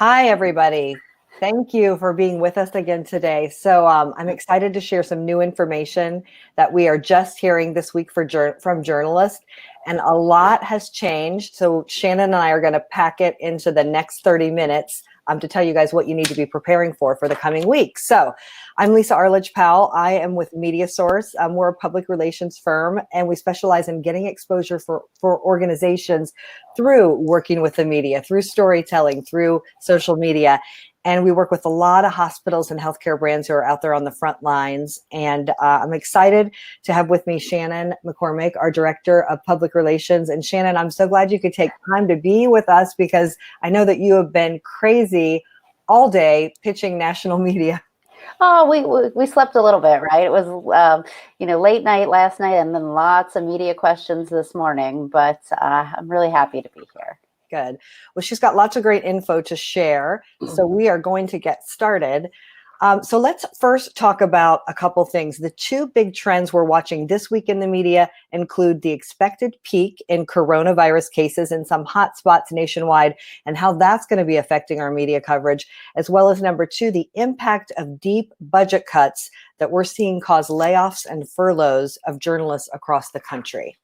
Hi, everybody. Thank you for being with us again today. I'm excited to share some new information that we are just hearing this week from journalists, and a lot has changed. So Shannon and I are going to pack it into the next 30 minutes to tell you guys what you need to be preparing for the coming week. So I'm Lisa Arledge-Powell. I am with Media Source. We're a public relations firm, and we specialize in getting exposure for organizations through working with the media, through storytelling, through social media. And we work with a lot of hospitals and healthcare brands who are out there on the front lines. And I'm excited to have with me Shannon McCormick, our Director of Public Relations. And Shannon, I'm so glad you could take time to be with us, because I know that you have been crazy all day pitching national media. Oh, we slept a little bit, right? It was, late night last night, and then lots of media questions this morning, but I'm really happy to be here. Good. Well, she's got lots of great info to share, so we are going to get started. So let's first talk about a couple things. The two big trends we're watching this week in the media include the expected peak in coronavirus cases in some hotspots nationwide, and how that's going to be affecting our media coverage, as well as number two, the impact of deep budget cuts that we're seeing cause layoffs and furloughs of journalists across the country.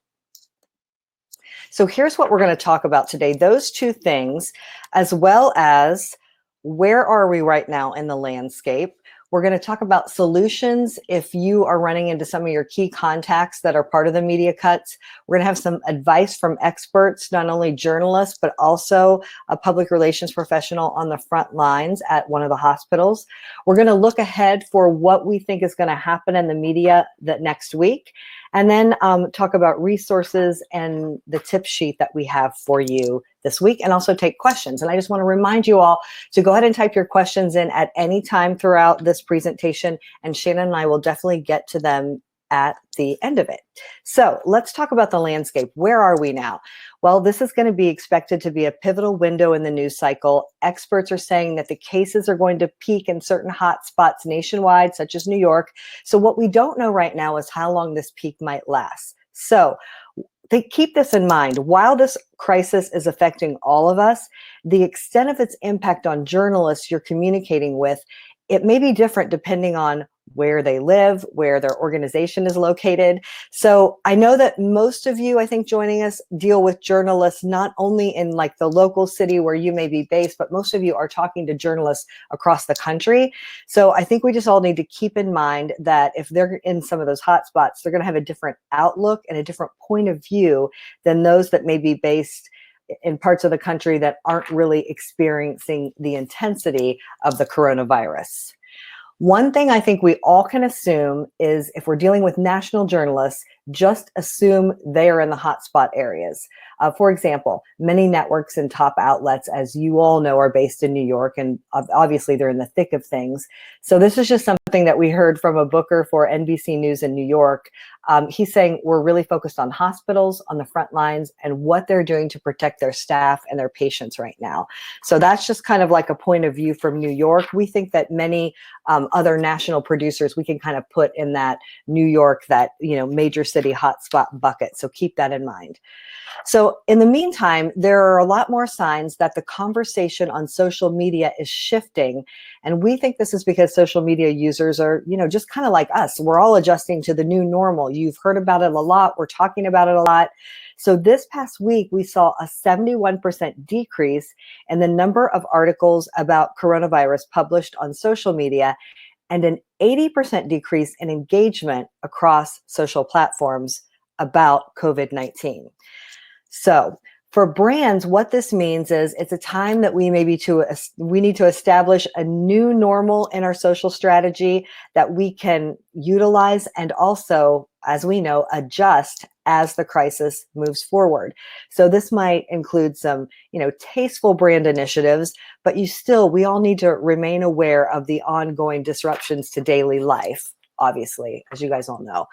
So here's what we're going to talk about today. Those two things, as well as where are we right now in the landscape. We're going to talk about solutions if you are running into some of your key contacts that are part of the media cuts. We're going to have some advice from experts, not only journalists, but also a public relations professional on the front lines at one of the hospitals. We're going to look ahead for what we think is going to happen in the media next week. And then talk about resources and the tip sheet that we have for you this week, and also take questions. And I just want to remind you all to go ahead and type your questions in at any time throughout this presentation, and Shannon and I will definitely get to them at the end of it. So let's talk about the landscape. Where are we now? Well, this is going to be expected to be a pivotal window in the news cycle. Experts are saying that the cases are going to peak in certain hotspots nationwide, such as New York. So what we don't know right now is how long this peak might last. So keep this in mind. While this crisis is affecting all of us, the extent of its impact on journalists you're communicating with, it may be different depending on where they live, where their organization is located. So I know that most of you, I think, joining us deal with journalists not only in like the local city where you may be based, but most of you are talking to journalists across the country. So I think we just all need to keep in mind that if they're in some of those hotspots, they're going to have a different outlook and a different point of view than those that may be based in parts of the country that aren't really experiencing the intensity of the coronavirus. One thing I think we all can assume is if we're dealing with national journalists, just assume they are in the hotspot areas. For example, many networks and top outlets, as you all know, are based in New York, and obviously they're in the thick of things. So this is just something that we heard from a booker for NBC News in New York. He's saying we're really focused on hospitals, on the front lines, and what they're doing to protect their staff and their patients right now. So that's just kind of like a point of view from New York. We think that many other national producers we can kind of put in that New York, that major city hotspot bucket. So keep that in mind. So in the meantime, there are a lot more signs that the conversation on social media is shifting. And we think this is because social media users are, just kind of like us. We're all adjusting to the new normal. You've heard about it a lot. We're talking about it a lot. So this past week, we saw a 71% decrease in the number of articles about coronavirus published on social media, and an 80% decrease in engagement across social platforms about COVID-19. So for brands, what this means is it's a time that we need to establish a new normal in our social strategy that we can utilize, and also, as we know, adjust as the crisis moves forward. So this might include some, tasteful brand initiatives, but we all need to remain aware of the ongoing disruptions to daily life, obviously, as you guys all know.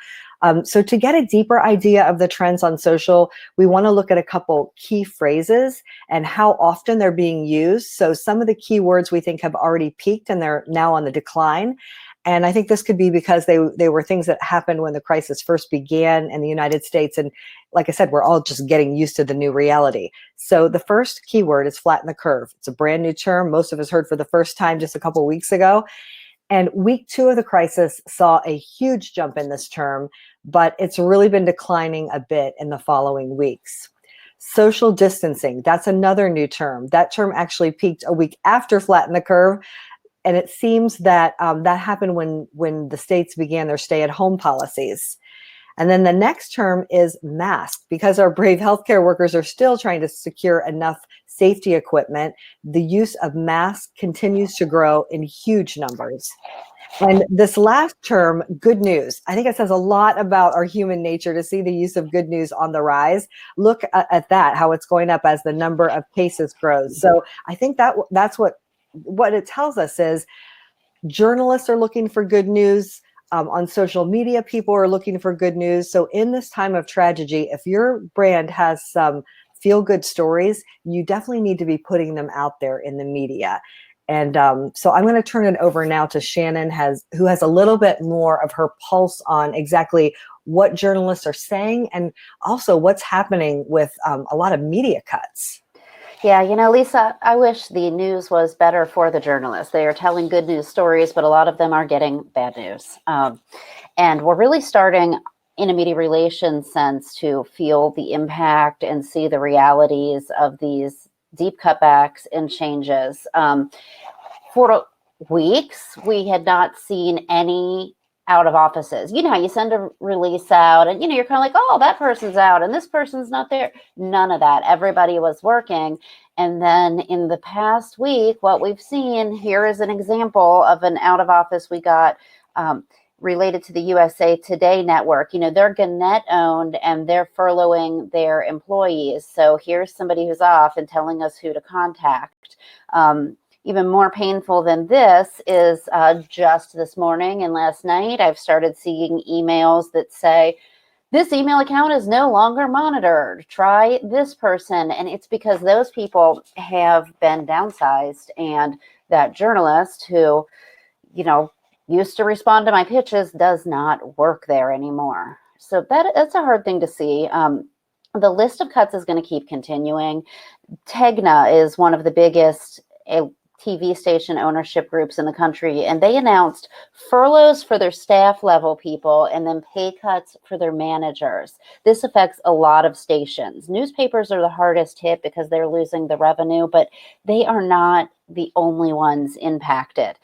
So to get a deeper idea of the trends on social, we want to look at a couple key phrases and how often they're being used. So some of the keywords we think have already peaked and they're now on the decline. And I think this could be because they were things that happened when the crisis first began in the United States. And like I said, we're all just getting used to the new reality. So the first keyword is flatten the curve. It's a brand new term. Most of us heard for the first time just a couple of weeks ago. And week 2 of the crisis saw a huge jump in this term, but it's really been declining a bit in the following weeks. Social distancing, that's another new term. That term actually peaked a week after flatten the curve. And it seems that that happened when the states began their stay-at-home policies. And then the next term is mask, because our brave healthcare workers are still trying to secure enough safety equipment. The use of masks continues to grow in huge numbers. And this last term, good news, I think it says a lot about our human nature to see the use of good news on the rise. Look at that, how it's going up as the number of cases grows. So I think that's what it tells us is journalists are looking for good news. On social media, people are looking for good news. So in this time of tragedy, if your brand has some feel-good stories, you definitely need to be putting them out there in the media. And so I'm going to turn it over now to Shannon, who has a little bit more of her pulse on exactly what journalists are saying and also what's happening with a lot of media cuts. Yeah, Lisa, I wish the news was better for the journalists. They are telling good news stories, but a lot of them are getting bad news. And we're really starting in a media relations sense to feel the impact and see the realities of these deep cutbacks and changes. For weeks, we had not seen any out of offices. You know how you send a release out and, you're kind of like, oh, that person's out and this person's not there. None of that. Everybody was working. And then in the past week, what we've seen here is an example of an out of office we got related to the USA Today network. They're Gannett owned and they're furloughing their employees. So here's somebody who's off and telling us who to contact. Even more painful than this is just this morning and last night, I've started seeing emails that say, this email account is no longer monitored. Try this person. And it's because those people have been downsized and that journalist who, used to respond to my pitches does not work there anymore. So that's a hard thing to see. The list of cuts is going to keep continuing. Techni is one of the biggest TV station ownership groups in the country, and they announced furloughs for their staff level people and then pay cuts for their managers. This affects a lot of stations. Newspapers are the hardest hit because they're losing the revenue, but they are not the only ones impacted.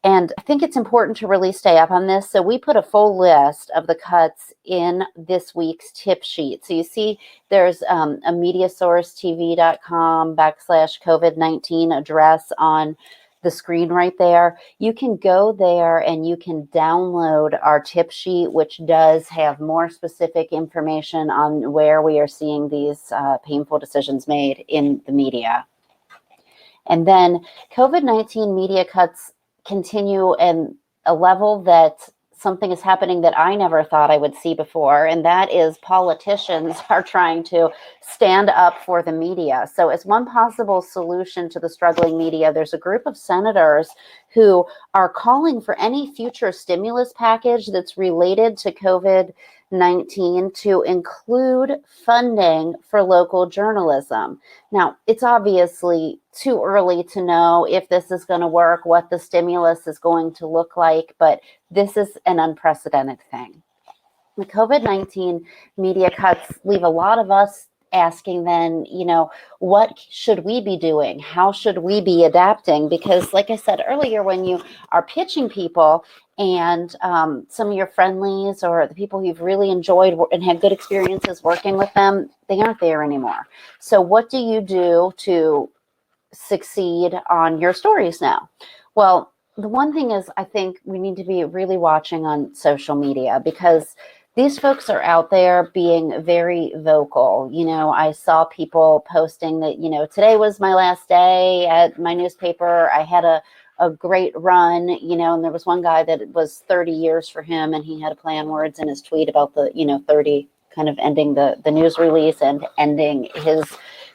And I think it's important to really stay up on this. So we put a full list of the cuts in this week's tip sheet. So you see there's a mediasourcetv.com/COVID-19 address on the screen right there. You can go there and you can download our tip sheet, which does have more specific information on where we are seeing these painful decisions made in the media. And then COVID-19 media cuts continue in a level that something is happening that I never thought I would see before, and that is politicians are trying to stand up for the media. So as one possible solution to the struggling media, there's a group of senators who are calling for any future stimulus package that's related to COVID-19 to include funding for local journalism. Now, it's obviously too early to know if this is going to work, what the stimulus is going to look like, but this is an unprecedented thing. The COVID-19 media cuts leave a lot of us asking then, what should we be doing? How should we be adapting? Because like I said earlier, when you are pitching people and some of your friendlies or the people you've really enjoyed and had good experiences working with them, they aren't there anymore. So what do you do to succeed on your stories now? Well, the one thing is I think we need to be really watching on social media because these folks are out there being very vocal. I saw people posting that, today was my last day at my newspaper. I had a great run, and there was one guy that it was 30 years for him, and he had a play on words in his tweet about the, 30 kind of ending the news release and ending his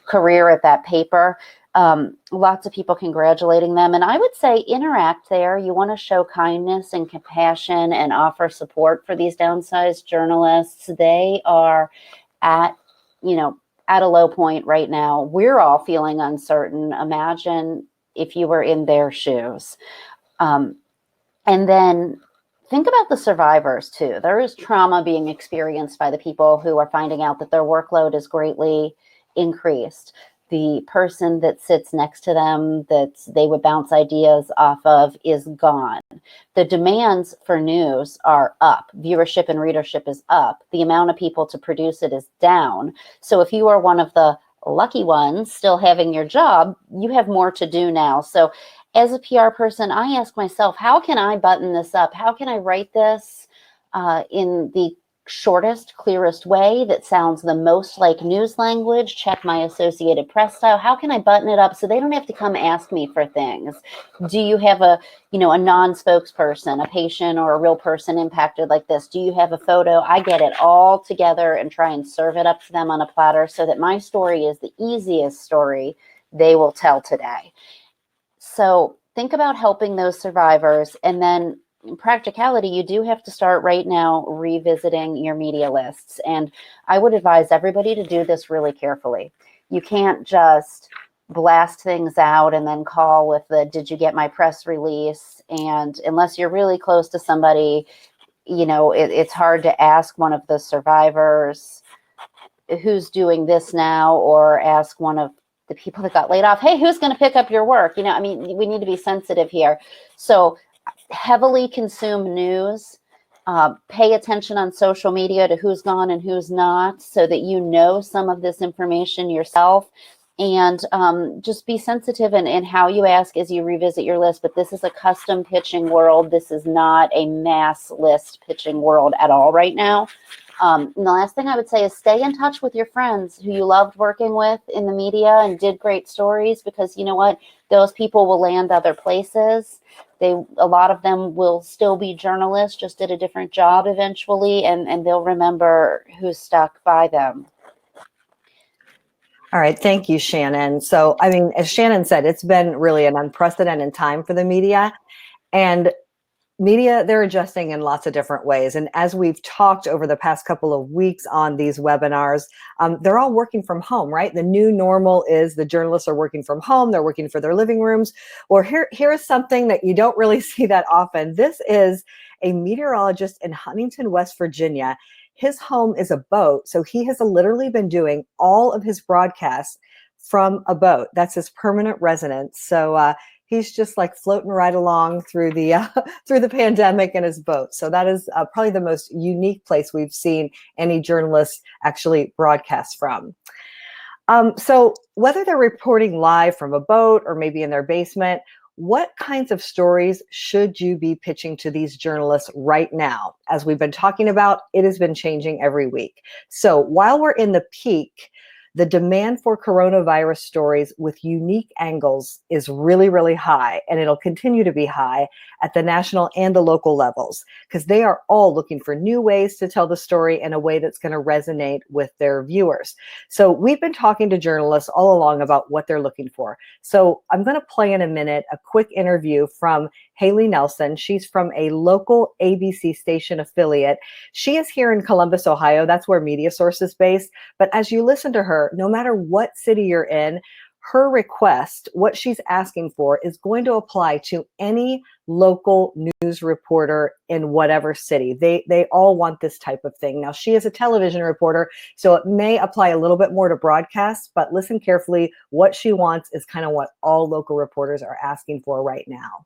career at that paper. Lots of people congratulating them. And I would say interact there. You want to show kindness and compassion and offer support for these downsized journalists. They are at, at a low point right now. We're all feeling uncertain. Imagine if you were in their shoes. And then think about the survivors too. There is trauma being experienced by the people who are finding out that their workload is greatly increased. The person that sits next to them that they would bounce ideas off of is gone. The demands for news are up. Viewership and readership is up. The amount of people to produce it is down. So if you are one of the lucky ones still having your job, you have more to do now. So as a PR person, I ask myself, how can I button this up? How can I write this in the shortest, clearest way that sounds the most like news language? Check my Associated Press style. How can I button it up so they don't have to come ask me for things? Do you have a non-spokesperson, a patient or a real person impacted like this? Do you have a photo? I get it all together and try and serve it up to them on a platter so that my story is the easiest story they will tell today. So think about helping those survivors. And then in practicality, you do have to start right now revisiting your media lists. And I would advise everybody to do this really carefully. You can't just blast things out and then call with the, did you get my press release? And unless you're really close to somebody, it's hard to ask one of the survivors who's doing this now, or ask one of the people that got laid off, hey, who's going to pick up your work? We need to be sensitive here. So heavily consume news, pay attention on social media to who's gone and who's not, so that you know some of this information yourself. And just be sensitive in how you ask as you revisit your list. But this is a custom pitching world. This is not a mass list pitching world at all right now. And the last thing I would say is stay in touch with your friends who you loved working with in the media and did great stories, because you know what? Those people will land other places. A lot of them will still be journalists, just did a different job eventually, and they'll remember who stuck by them. All right. Thank you, Shannon. So, as Shannon said, it's been really an unprecedented time for the media. And media, they're adjusting in lots of different ways. And as we've talked over the past couple of weeks on these webinars, they're all working from home, right? The new normal is the journalists are working from home. They're working for their living rooms. Or here is something that you don't really see that often. This is a meteorologist in Huntington, West Virginia. His home is a boat. So he has literally been doing all of his broadcasts from a boat. That's his permanent residence. So, he's just like floating right along through the pandemic in his boat. So that is probably the most unique place we've seen any journalists actually broadcast from. So whether they're reporting live from a boat or maybe in their basement, what kinds of stories should you be pitching to these journalists right now? As we've been talking about, it has been changing every week. So while we're in the peak, the demand for coronavirus stories with unique angles is really, really high, and it'll continue to be high at the national and the local levels, because they are all looking for new ways to tell the story in a way that's going to resonate with their viewers. So we've been talking to journalists all along about what they're looking for. So I'm going to play in a minute a quick interview from Haley Nelson. She's from a local ABC station affiliate. She is here in Columbus, Ohio. That's where Media Source is based. But as you listen to her, no matter what city you're in, her request, what she's asking for, is going to apply to any local news reporter in whatever city. They all want this type of thing. Now, she is a television reporter, so it may apply a little bit more to broadcast, but listen carefully. What she wants is kind of what all local reporters are asking for right now.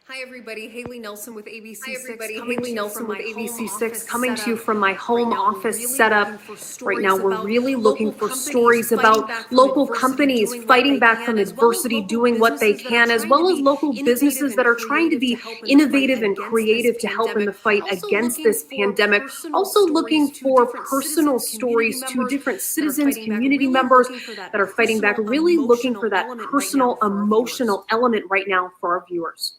Hi everybody, Haley Nelson with ABC6 coming to you from my home office setup. Right now we're really looking for stories about local companies fighting back from adversity, doing what they can, as well as local businesses that are trying to be innovative and creative to help in the fight against this pandemic. Also looking for personal stories to different citizens, community members that are fighting back, really looking for that personal, emotional element right now for our viewers.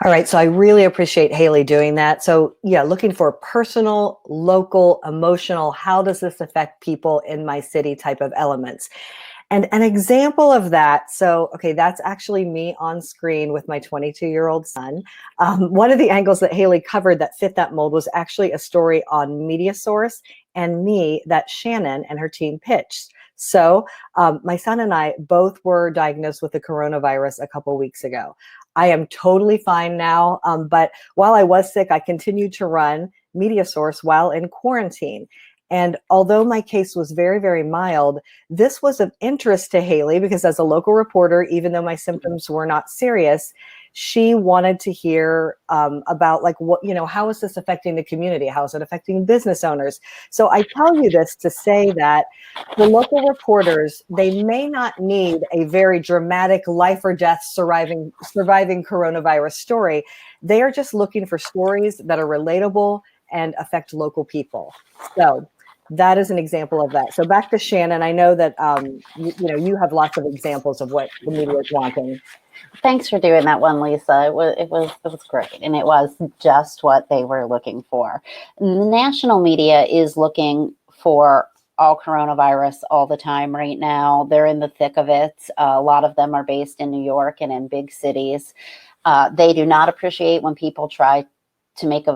All right, so I really appreciate Haley doing that. So yeah, looking for personal, local, emotional, how does this affect people in my city type of elements? And an example of that, so, okay, that's actually me on screen with my 22-year-old son. One of the angles that Haley covered that fit that mold was actually a story on Media Source and me that Shannon and her team pitched. So my son and I both were diagnosed with the coronavirus a couple weeks ago. I am totally fine now, but while I was sick, I continued to run Media Source while in quarantine. And although my case was very, very mild, this was of interest to Haley because as a local reporter, even though my symptoms were not serious, she wanted to hear about like what, how is this affecting the community? How is it affecting business owners? So I tell you this to say that the local reporters, they may not need a very dramatic life or death surviving coronavirus story. They are just looking for stories that are relatable and affect local people. So that is an example of that. So back to Shannon. I know that you have lots of examples of what the media is wanting. Thanks for doing that one, Lisa. It was great, and it was just what they were looking for. The national media is looking for all coronavirus all the time right now. They're in the thick of it. A lot of them are based in New York and in big cities. They do not appreciate when people try to make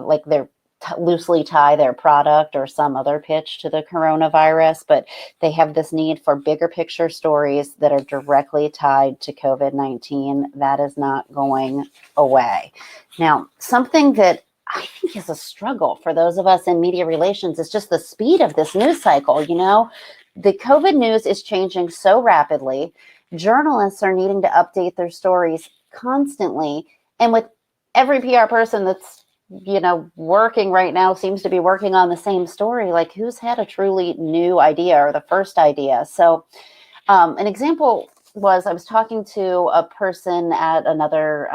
loosely tie their product or some other pitch to the coronavirus, but they have this need for bigger picture stories that are directly tied to COVID-19. That is not going away. Now, something that I think is a struggle for those of us in media relations is just the speed of this news cycle. The COVID news is changing so rapidly. Journalists are needing to update their stories constantly. And with every PR person that's working right now seems to be working on the same story. Like, who's had a truly new idea or the first idea? So an example was I was talking to a person at another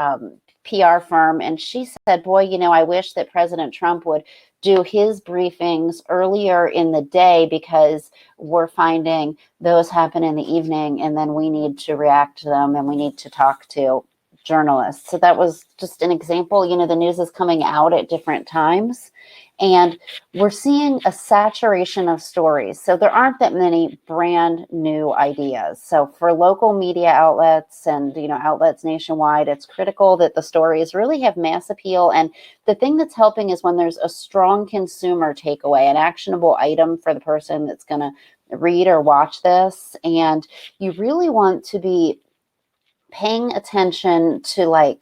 PR firm, and she said, boy, I wish that President Trump would do his briefings earlier in the day because we're finding those happen in the evening, and then we need to react to them and we need to talk to journalists. So that was just an example. The news is coming out at different times, and we're seeing a saturation of stories. So there aren't that many brand new ideas. So for local media outlets and outlets nationwide, it's critical that the stories really have mass appeal. And the thing that's helping is when there's a strong consumer takeaway, an actionable item for the person that's going to read or watch this. And you really want to be paying attention to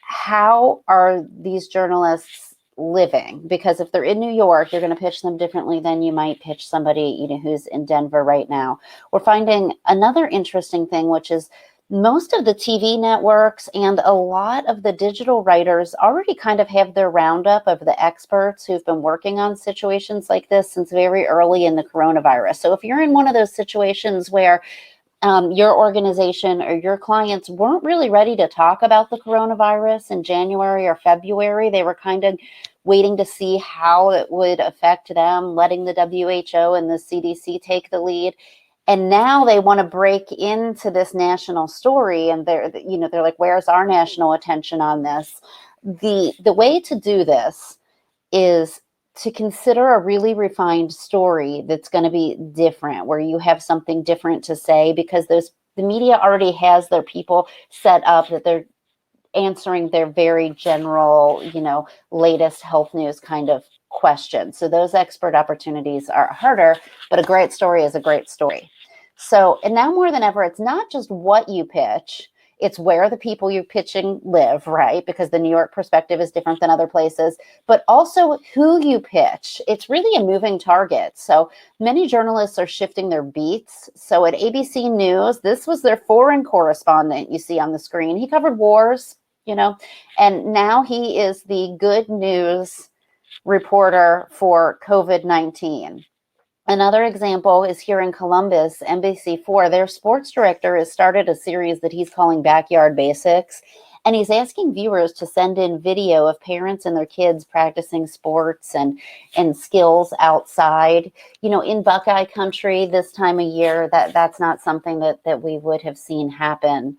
how are these journalists living? Because if they're in New York, you're going to pitch them differently than you might pitch somebody who's in Denver right now. We're finding another interesting thing, which is most of the TV networks and a lot of the digital writers already kind of have their roundup of the experts who've been working on situations like this since very early in the coronavirus. So if you're in one of those situations where your organization or your clients weren't really ready to talk about the coronavirus in January or February, they were kind of waiting to see how it would affect them, letting the WHO and the CDC take the lead. And now they want to break into this national story, and they're like, where's our national attention on this? The way to do this is to consider a really refined story that's going to be different, where you have something different to say, because the media already has their people set up that they're answering their very general, latest health news kind of questions. So those expert opportunities are harder, but a great story is a great story. So, and now more than ever, it's not just what you pitch, it's where the people you're pitching live, right? Because the New York perspective is different than other places, but also who you pitch. It's really a moving target. So many journalists are shifting their beats. So at ABC News, this was their foreign correspondent you see on the screen. He covered wars, and now he is the good news reporter for COVID-19. Another example is here in Columbus, NBC4. Their sports director has started a series that he's calling Backyard Basics, and he's asking viewers to send in video of parents and their kids practicing sports and skills outside. In Buckeye country this time of year, that's not something that we would have seen happen.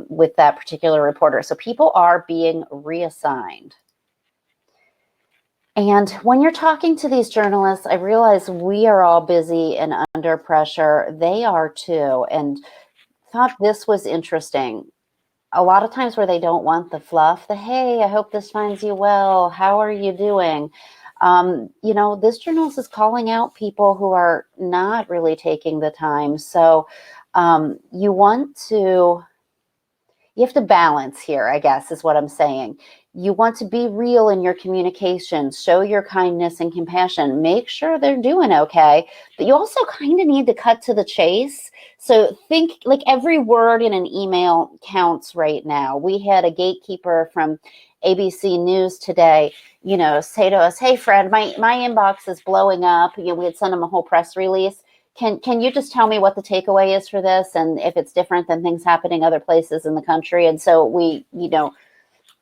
with that particular reporter. So people are being reassigned. And when you're talking to these journalists, I realize we are all busy and under pressure. They are too. And thought this was interesting. A lot of times where they don't want the fluff, the, hey, I hope this finds you well. How are you doing? This journalist is calling out people who are not really taking the time. So you have to balance here, I guess, is what I'm saying. You want to be real in your communication, show your kindness and compassion, make sure they're doing okay, but you also kind of need to cut to the chase. So think like every word in an email counts right now. We had a gatekeeper from ABC News today, say to us, hey, Fred, my inbox is blowing up. We had sent him a whole press release. Can you just tell me what the takeaway is for this and if it's different than things happening other places in the country? And so we,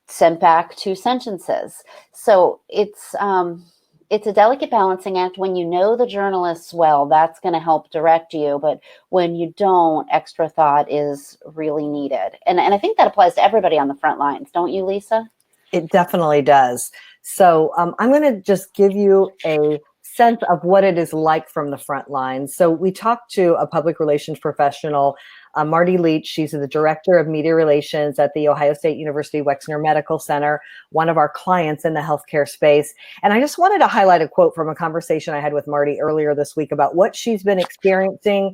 sent back 2 sentences. So it's a delicate balancing act. When you know the journalists well, that's going to help direct you. But when you don't, extra thought is really needed. And I think that applies to everybody on the front lines. Don't you, Lisa? It definitely does. So I'm going to just give you a sense of what it is like from the front lines. So we talked to a public relations professional, Marty Leach. She's the director of media relations at the Ohio State University Wexner Medical Center, one of our clients in the healthcare space. And I just wanted to highlight a quote from a conversation I had with Marty earlier this week about what she's been experiencing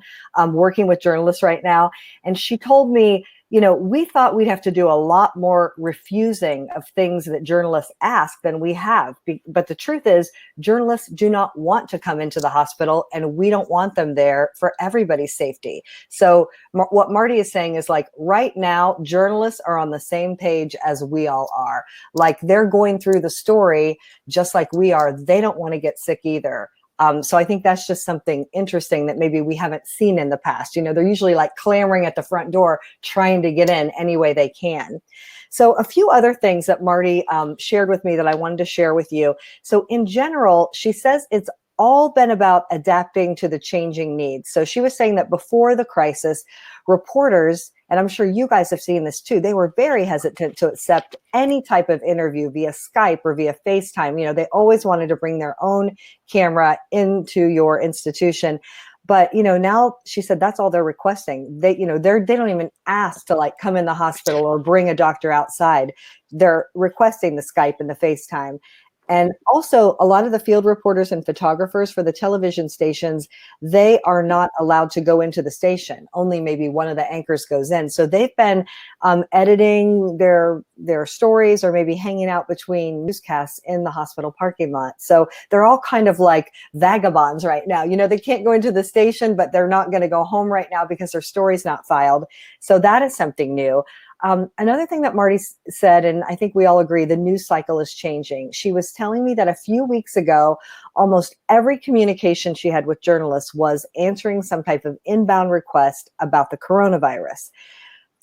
working with journalists right now. And she told me, we thought we'd have to do a lot more refusing of things that journalists ask than we have. But the truth is, journalists do not want to come into the hospital, and we don't want them there for everybody's safety. So what Marty is saying is, like, right now, journalists are on the same page as we all are. Like, they're going through the story just like we are. They don't want to get sick either. So I think that's just something interesting that maybe we haven't seen in the past. They're usually like clamoring at the front door, trying to get in any way they can. So a few other things that Marty shared with me that I wanted to share with you. So in general, she says it's all been about adapting to the changing needs. So she was saying that before the crisis, reporters, and I'm sure you guys have seen this too, they were very hesitant to accept any type of interview via Skype or via FaceTime. They always wanted to bring their own camera into your institution. But, now she said that's all they're requesting. They don't even ask to like come in the hospital or bring a doctor outside. They're requesting the Skype and the FaceTime. And also, a lot of the field reporters and photographers for the television stations, they are not allowed to go into the station. Only maybe one of the anchors goes in. So they've been editing their stories or maybe hanging out between newscasts in the hospital parking lot. So they're all kind of like vagabonds right now. They can't go into the station, but they're not going to go home right now because their story's not filed. So that is something new. Another thing that Marty said, and I think we all agree, the news cycle is changing. She was telling me that a few weeks ago, almost every communication she had with journalists was answering some type of inbound request about the coronavirus.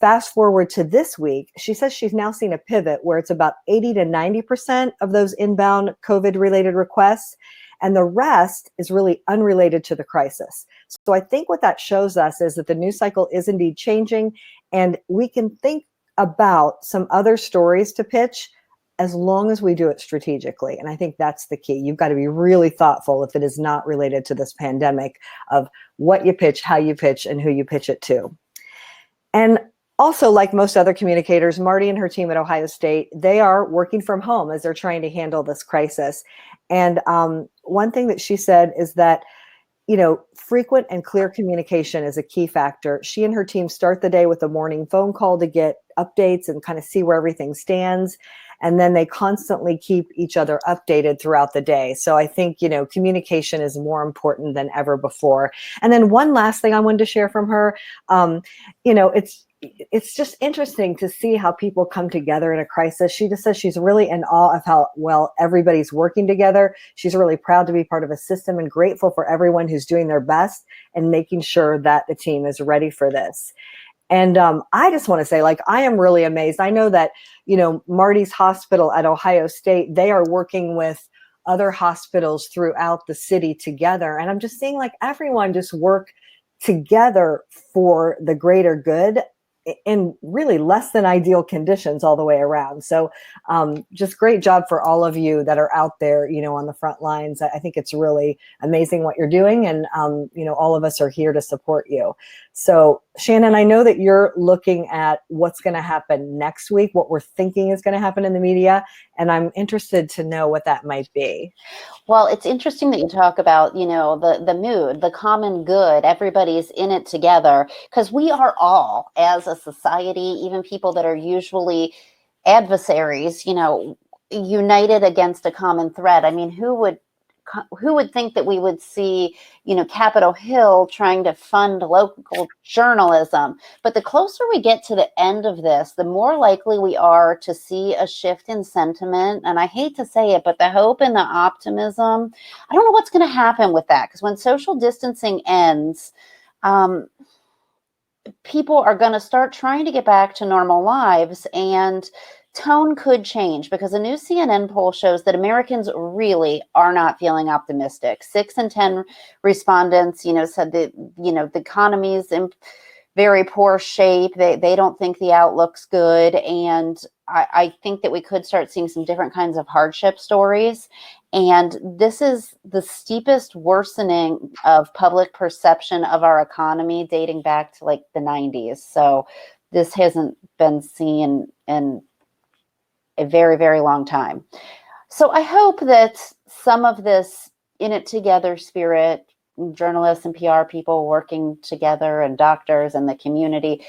Fast forward to this week, she says she's now seen a pivot where it's about 80 to 90% of those inbound COVID-related requests, and the rest is really unrelated to the crisis. So I think what that shows us is that the news cycle is indeed changing, and we can think about some other stories to pitch as long as we do it strategically. And I think that's the key. You've got to be really thoughtful if it is not related to this pandemic of what you pitch, how you pitch, and who you pitch it to. And also, like most other communicators, Marty and her team at Ohio State, they are working from home as they're trying to handle this crisis. And one thing that she said is that frequent and clear communication is a key factor. She and her team start the day with a morning phone call to get updates and kind of see where everything stands. And then they constantly keep each other updated throughout the day. So I think, communication is more important than ever before. And then one last thing I wanted to share from her, it's just interesting to see how people come together in a crisis. She just says she's really in awe of how well everybody's working together. She's really proud to be part of a system and grateful for everyone who's doing their best and making sure that the team is ready for this. And I just want to say, I am really amazed. I know that, Marty's hospital at Ohio State, they are working with other hospitals throughout the city together. And I'm just seeing everyone just work together for the greater good. in really less than ideal conditions all the way around. So just great job for all of you that are out there, on the front lines. I think it's really amazing what you're doing. And, all of us are here to support you. So Shannon, I know that you're looking at what's going to happen next week, what we're thinking is going to happen in the media. And I'm interested to know what that might be. Well, it's interesting that you talk about, the mood, the common good, everybody's in it together, because we are all, as a society, even people that are usually adversaries, united against a common threat. I mean, who would think that we would see, Capitol Hill trying to fund local journalism? But the closer we get to the end of this, the more likely we are to see a shift in sentiment. And I hate to say it, but the hope and the optimism, I don't know what's going to happen with that. Because when social distancing ends, people are going to start trying to get back to normal lives, and tone could change, because a new CNN poll shows that Americans really are not feeling optimistic. 6 in 10 respondents, said that, the economy's in very poor shape. They don't think the outlook's good. And I think that we could start seeing some different kinds of hardship stories. And this is the steepest worsening of public perception of our economy dating back to like the 90s. So this hasn't been seen in a very, very long time. So I hope that some of this in it together spirit, journalists and PR people working together and doctors and the community,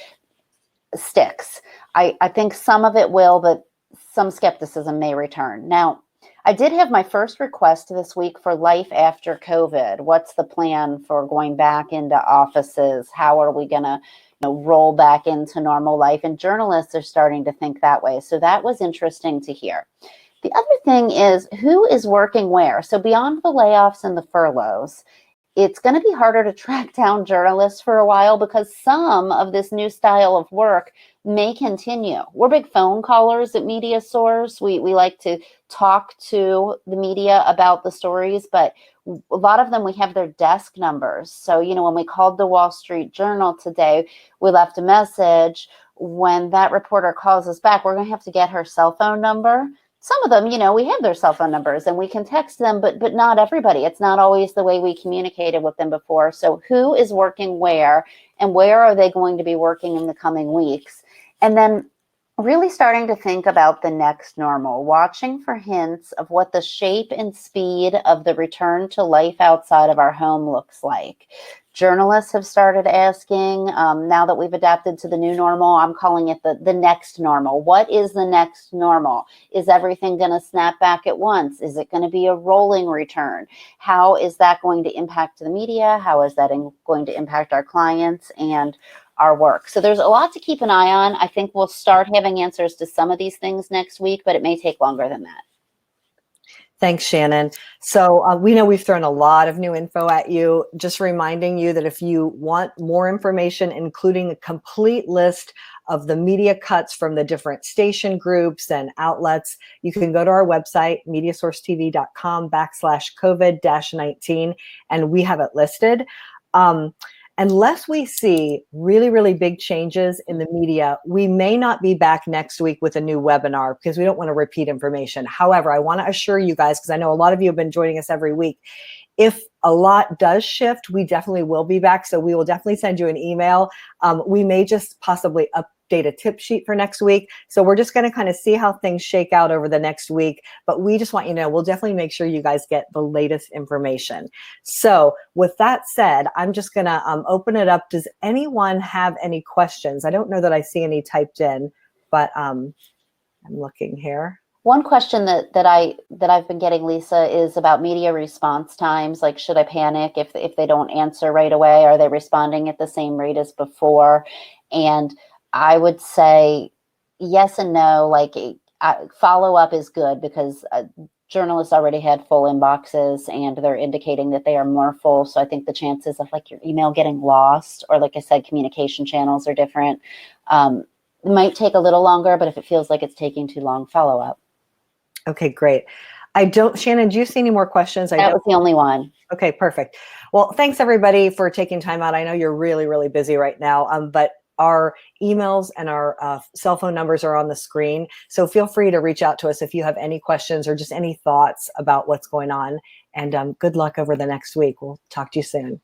sticks. I think some of it will, but some skepticism may return. Now, I did have my first request this week for life after COVID. What's the plan for going back into offices? How are we going to roll back into normal life? And journalists are starting to think that way. So that was interesting to hear. The other thing is, who is working where? So beyond the layoffs and the furloughs, it's going to be harder to track down journalists for a while, because some of this new style of work may continue. We're big phone callers at Media Source. We like to talk to the media about the stories, but a lot of them, we have their desk numbers. So, when we called the Wall Street Journal today, we left a message. When that reporter calls us back, we're going to have to get her cell phone number. Some of them, we have their cell phone numbers and we can text them, but not everybody. It's not always the way we communicated with them before. So who is working where, and where are they going to be working in the coming weeks? And then really starting to think about the next normal, watching for hints of what the shape and speed of the return to life outside of our home looks like. Journalists have started asking, now that we've adapted to the new normal, I'm calling it the next normal. What is the next normal? Is everything going to snap back at once? Is it going to be a rolling return? How is that going to impact the media? How is that going to impact our clients and our work? So there's a lot to keep an eye on. I think we'll start having answers to some of these things next week, but it may take longer than that. Thanks, Shannon. So we know we've thrown a lot of new info at you, just reminding you that if you want more information, including a complete list of the media cuts from the different station groups and outlets, you can go to our website, mediasourcetv.com/COVID-19, and we have it listed. Unless we see really, really big changes in the media, we may not be back next week with a new webinar, because we don't want to repeat information. However, I want to assure you guys, because I know a lot of you have been joining us every week, if a lot does shift, we definitely will be back. So we will definitely send you an email. We may just possibly update a tip sheet for next week. So we're just going to kind of see how things shake out over the next week. But we just want you to know, we'll definitely make sure you guys get the latest information. So with that said, I'm just going to open it up. Does anyone have any questions? I don't know that I see any typed in, but I'm looking here. One question that I've been getting, Lisa, is about media response times. Like, should I panic if they don't answer right away? Are they responding at the same rate as before? And I would say yes and no. Like, follow up is good, because journalists already had full inboxes and they're indicating that they are more full. So I think the chances of like your email getting lost, or like I said, communication channels are different. It might take a little longer, but if it feels like it's taking too long, follow up. Okay, great. Shannon, do you see any more questions? That was the only one. Okay, perfect. Well, thanks everybody for taking time out. I know you're really, really busy right now, but our emails and our cell phone numbers are on the screen. So feel free to reach out to us if you have any questions or just any thoughts about what's going on. And good luck over the next week. We'll talk to you soon.